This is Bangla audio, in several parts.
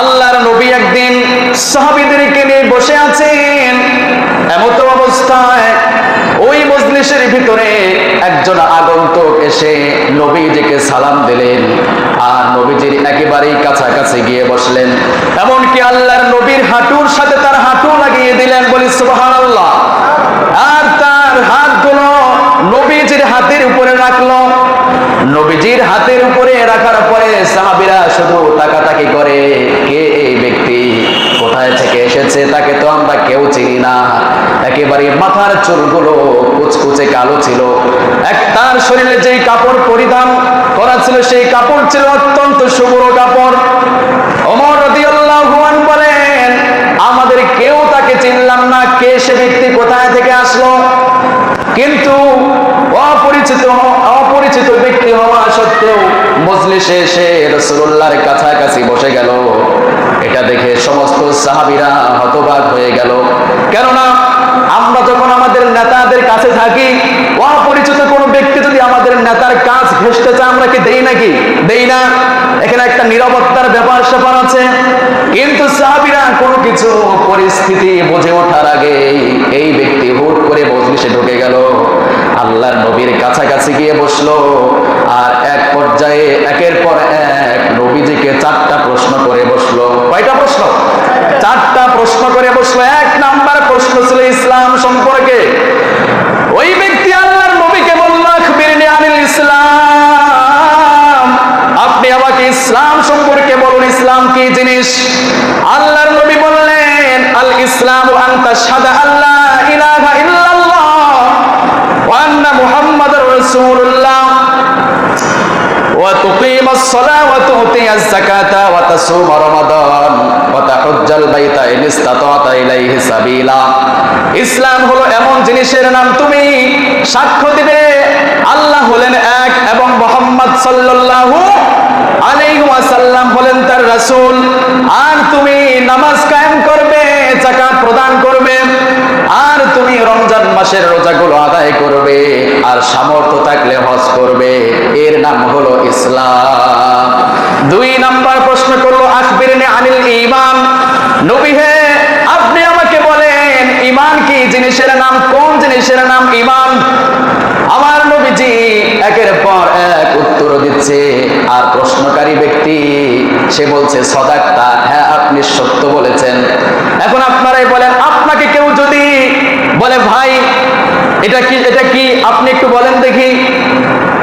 আল্লাহর নবী একদিন সাহাবীদেরকে নিয়ে বসে আছেন। এমত অবস্থায় ওই মজলিসের ভিতরে একজন আগন্তুক এসে নবীজিকে সালাম দিলেন আর নবীজির একেবারেই কাছাকাছি গিয়ে বসলেন। এমনকি আল্লাহর নবীর হাঁটুর সাথে তার হাঁটু লাগিয়ে দিলেন, বলি সুবহানাল্লাহ। আর তার হাতগুলো নবীজির হাতের উপরে রাখলো। নবীজির হাতের উপরে রাখার পরে সাহাবীরা শুধু তাকাতাকি করে, কে এই ব্যক্তি, কোথায় থেকে এসেছে, তাকে তো আমরা কেউ চিনি না। একেবারে মাথার চুলগুলো কুচকুচে কালো ছিল। তার শরীরে যেই কাপড় পরিধান করা ছিল সেই কাপড় ছিল অত্যন্ত শুভ্র কাপড়। ওমর রাদিয়াল্লাহু আনহু বলেন, আমাদের কেউ তাকে চিনলাম না, কে সে ব্যক্তি, কোথায় থেকে আসলো। কিন্তু অপরিচিত ব্যক্তি হওয়া সত্ত্বেও মজলিসে এসে রাসূলুল্লাহর কাছাকাছি বসে গেল। এটা দেখে সমস্ত সাহাবীরা হতবাক হয়ে গেল। কেননা আমরা যখন আমাদের নেতাদের কাছে থাকি, অপরিচিত কোনো ব্যক্তি যদি আমাদের নেতার কাজ ঘেঁষতে চায়, আমরা কি দেই নাকি? দেই না। এখানে একটা নিরাপত্তার ব্যাপার স্যাপার আছে। কিন্তু সাহাবীরা কোনো কিছু পরিস্থিতি বুঝে ওঠার আগে এই ব্যক্তি হুট করে মজলিসে ঢুকে গেল, আল্লাহর নবীর কাছাকাছি গিয়ে বসলো। আর এক পর্যায়ে একের পর এক নবীজিকে 4টা প্রশ্ন করে বসলো। কয়টা প্রশ্ন? 4টা প্রশ্ন করে বসলো। 1 নাম্বার প্রশ্ন ছিল ইসলাম সম্পর্কে। ওই ব্যক্তি আল্লাহর নবীকে বলল, আখবিরনি আনিল ইসলাম, আপনি আমাকে ইসলাম সম্পর্কে বলুন, ইসলাম কি জিনিস? আল্লাহর নবী বললেন, আল ইসলামু আন তাশহাদা আল্লা ইলাহা ইল্লাল্লাহ ওয়া আন্না মুহাম্মাদুর রাসূলুল্লাহ ওয়া তুকিমাস সালাহ ওয়া তুতিয়াজ যাকাতা ওয়া তাসুম রমাদান ওয়া তাহুজ্জাল বাইতা ইন ইসতাতা'তা ইলাইহি সাবিলা। ইসলাম হলো এমন জিনিসের নাম, তুমি সাক্ষ্য দিবে আল্লাহ হলেন এক এবং মুহাম্মদ সাল্লাল্লাহু আলাইহি ওয়াসাল্লাম হলেন তার রাসূল। আর তুমি নামাজ কায়েম করবে, যাকাত প্রদান করবে, আর তুমি রমজান মাসের রোজাগুলো আদায় করবে, আর সামর্থ্য থাকলে হজ করবে। এর নাম হলো ইসলাম। 2 নাম্বার প্রশ্ন করলো, আখবিরনি আনিল ঈমান, নবী হে আপনি আমাকে বলেন ঈমান কি জিনিসের নাম, কোন জিনিসের নাম ঈমান? আমার নবীজি একের পর এক উত্তর দিচ্ছে। আর প্রশ্নকারী ব্যক্তি সে বলছে সাদাক্তা, হ্যাঁ আপনি সত্য বলেছেন। এখন আপনারাই বলেন, আপনাকে কেউ যদি বলে ভাই এটা কি, এটা কি আপনি একটু বলেন দেখি,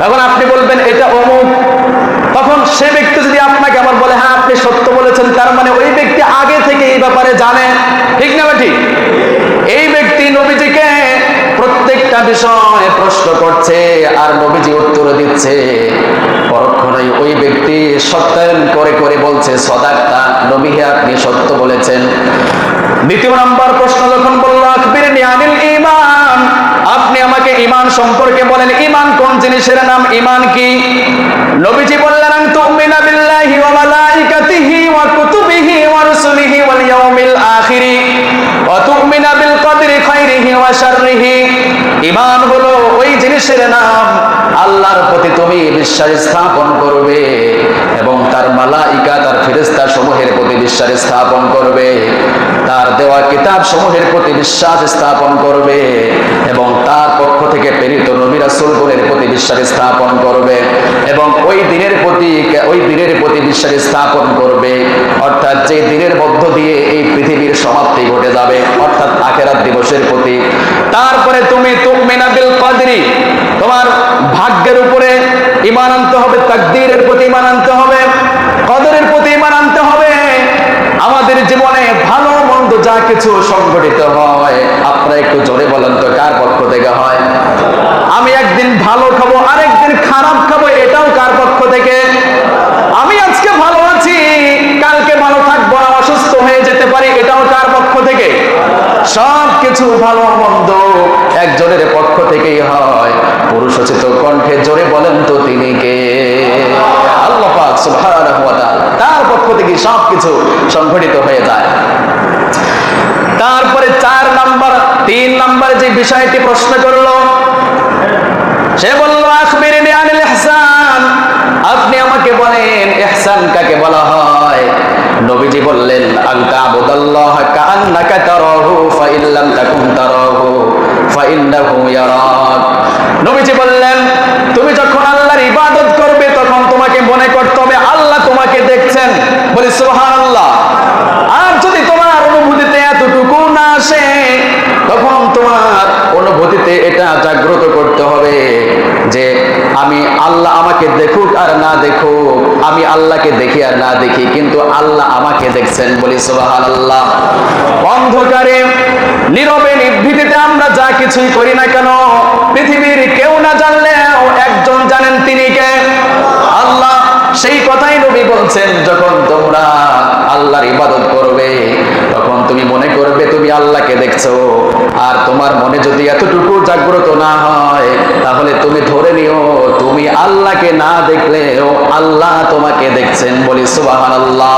এখন আপনি বলবেন এটা অমুক। তখন সে ব্যক্তি যদি আপনাকে আবার বলে হ্যাঁ আপনি সত্য বলেছেন, তার মানে ওই ব্যক্তি আগে থেকে এই ব্যাপারে জানে, ঠিক না ঠিক? এই ব্যক্তি নবীজিকে প্রত্যেকটা বিষয়ে প্রশ্ন করছে আর নবীজি উত্তর দিচ্ছে। পরক্ষণেই ওই ব্যক্তি সত্যায়ন করে করে বলছে সাদাক্তা, নবী হে আপনি সত্য বলেছেন। 2 নাম্বার প্রশ্ন যখন বলল আখবিরনি আনিল ঈমান, আপনি আমাকে ঈমান সম্পর্কে বলেন, ঈমান কোন জিনিসের নাম, ঈমান কি? নবীজি বললেন, আন তুমিনা বিল্লাহি ওয়া মালাইকাতিহি ওয়া কুতুবিহি ওয়া রুসুলিহি ওয়াল ইয়াউমিল আখির ওয়া তুমিনা বিল কদরি খাইরিহি ওয়া শাররিহি। ঈমান হলো ওই জিনিসের নাম, আল্লাহর প্রতি তুমি বিশ্বাস স্থাপন করবে এবং তার মালাইকা, তার ফেরেশতা সমূহের প্রতি বিশ্বাস স্থাপন করবে, তার দেওয়া কিতাব সমূহের প্রতি বিশ্বাস স্থাপন করবে এবং তার পক্ষ থেকে প্রেরিত নবী রাসূলগণের প্রতি বিশ্বাস স্থাপন করবে এবং ওই দিনের প্রতি বিশ্বাস স্থাপন করবে, অর্থাৎ যে দিনের মধ্য দিয়ে এই পৃথিবীর সমাপ্তি ঘটে যাবে, অর্থাৎ আখিরাত দিবসের প্রতি। তারপরে তুমি তুমিনা বিল কদরি, তোমার ভাগ্যের উপরে ঈমান আনতে হবে, তাকদীরের প্রতি ঈমান আনতে হবে, কদরের প্রতি ঈমান আনতে হবে। আমাদের জীবনে ভালো মন্দ যা কিছু সংঘটিত হয়, আপনারা একটু জোরে বলেন তো কার পক্ষ থেকে হয়? আমি একদিন ভালো খাবো, আরেকদিন খারাপ খাবো, এটাও কার পক্ষ থেকে? আমি আজকে ভালো আছি, কালকে ভালো থাকবো, অসুস্থ হয়ে যেতে পারি, এটাও কার পক্ষ থেকে? সব কিছু ভালো মন্দ একজনের পক্ষ থেকেই হয়। পুরুষোচিত কণ্ঠে জোরে বলেন তো তিনি কে? আল্লাহ পাক সুবহানাহু ওয়া তাআলা, তার পক্ষ থেকে সবকিছু সংঘটিত হয়ে যায়। তারপরে 3 নাম্বার যে বিষয়টি প্রশ্ন করলো, সে বলল আখবিরনি আনিল ইহসান, আপনি আমাকে বলেন ইহসান কাকে বলা হয়? নবীজি বললেন আনতা আবুদাল্লাহ কাআন্নাকা তারাহু ফাইন লাম তাকুন তারাহু ফাইন্নাহু ইয়ারাক। নবীজি বললেন তুমি যখন আল্লাহর ইবাদত করবে তখন তোমাকে মনে করতে হবে আল্লাহ তোমাকে দেখছেন। বলি সুবহানাল্লাহ। আর যদি তোমার অনুভূতিতে এতটুকু না আসে তখন তোমার অনুভূতিতে এটা জাগ্রত করতে হবে যে আমি আল্লাহ আমাকে দেখুক আর না দেখুক, আমি আল্লাহকে দেখি আর না দেখি, কিন্তু আল্লাহ আমাকে দেখছেন। বলি সুবহানাল্লাহ। অন্ধকারে নীরবে নিভৃতিতে আমরা যা কিছুই করি না কেন পৃথিবীর কেউ না জানলেও একজন জানেন, তিনি কে? আল্লাহ। সেই কথাই নবী বলছেন যখন তোমরা আল্লাহর ইবাদত করবে তখন তুমি মনে করবে তুমি আল্লাহকে দেখছো। আর তোমার মনে যদি এতটুকু জাগ্রত না হয় তাহলে তুমি ধরে নিও তুমি আল্লাহকে না দেখলেও আল্লাহ তোমাকে দেখছেন। বলি সুবহানাল্লাহ।